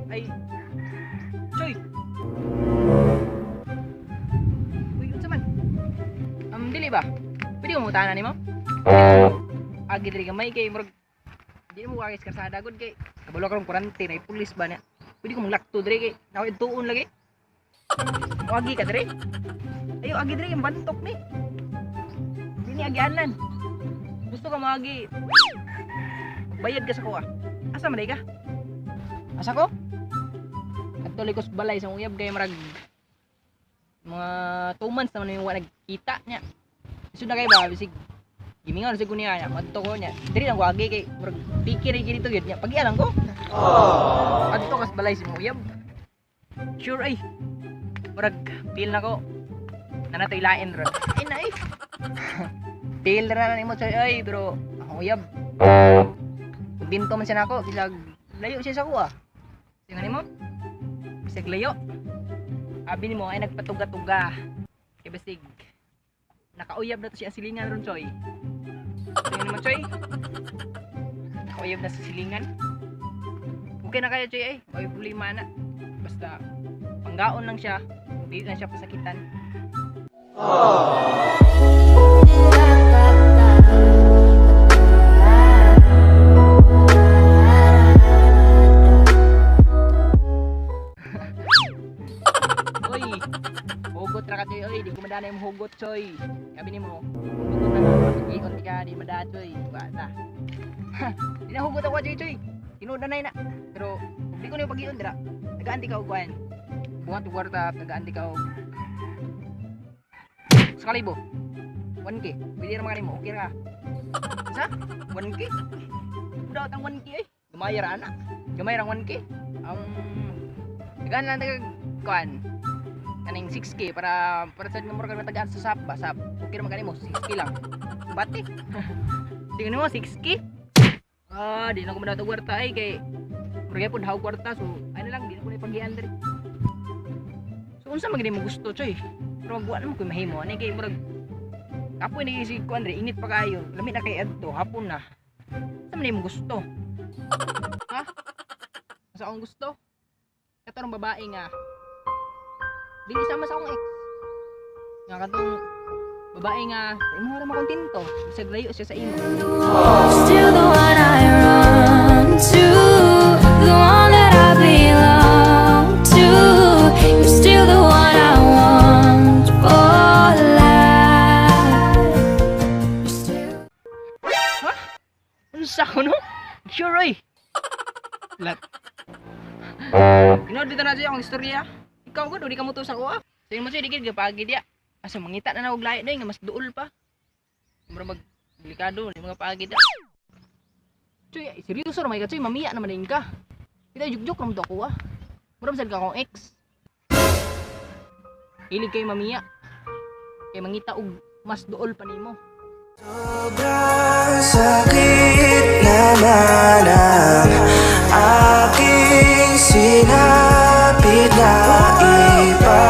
Ay, Choy. Uy, unsa man? Dili ba? Pwede mo mutanan nimo? Agi diri gamay kay murag di mo kagis karsada gud kay kabalo karong quarantine ay pulis ba na. Pwede ko manglakto diri kay nakoy tuon lagi. Agi ka diri? Ayo agi diri yung bantok ni. Dini agianan. Gusto ka magi. Bayad ka sa kuha. Asa man ka? Asa ko? Tuloy ko sa balay sa uyab kay marag mga 2 months naman yung nagkita niya. Isu na kay ba bisig gimingon sa kunya niya, madto ko niya. Diri lang wagi kay marag pikir dito gid niya. Pagianan ko. Adto kas balay sa uyab. Sure ay. Marag feel na ko. Nanatoy lain ra. Ay na ay. Feel ra nimo say ay pero ang uyab. Binto man siya nako bilag layo siya sa kuha. Tingnan mo. Bisag layo. Abi nimo ay nagpatuga-tuga. Kay basig nakauyab na to siya silingan ron, Choy. Tingnan mo, Choy. Nakauyab na sa silingan. Okay na kayo, Choy, ay. May problema na. Basta panggaon lang siya. Hindi lang siya pasakitan. Hugot ra ka, Choy, oy, di ko madana yung hugot, Choy. Sabi ni mo, hugot na nga, pag-iikot ka, di madana, Choy. Bata. Di na hugot ako, Choy. Tinuod na na. Pero, di ko na yung pag-iikot, dira. Nagaanti ka, Ugwan. Buhat yung kwarta, nagaanti ka, sa kalibo. 1K. Pwede naman ka mo, okay ra. Sa? 1K? Udawat ang 1K, eh. Gamay ra, anak. Gamay ra 1K. Nagaan lang kuan. Kaning 6K para sa numero ka matagaan sa sap basap. Okay naman kanimo 6K lang. Bati. Tingnan mo 6K. Di na ko madato kwarta ay kay murag pud haw kwarta so ano lang di na ko ni pagian diri. So unsa man gid mo gusto, Choy? Pero buwan mo ko mahimo ani kay murag kapoy ni si kuan diri init pa kayo. Lami na kay adto hapon na. Unsa man mo gusto? Ha? Unsa akong gusto? Katarong babae nga dili sama sa akong ex. Nga katong babae nga imo ra makontento, bisag layo siya sa imo. Still the one I run to, the one that I belong to. You're still the one I want for life. You're still... Ha? Unsa ko no? Sure oy. Lat. Pinod dito na siya akong istorya. Ikaw gud di ka muto sa kuha. Sayo mo siya di gid pagi dia. Asa mangita na og lahi day nga mas duol pa. Mura mag delikado ni mga pagi da. Choy, seryoso ra may ka, Choy, mamiya naman din ka. Kita jugjok ram to kuha. Mura sad ka akong ex. Hilig kay mamiya. Kay mangita og mas duol pa nimo. Sobrang sakit naman ang aking sinapit na iba.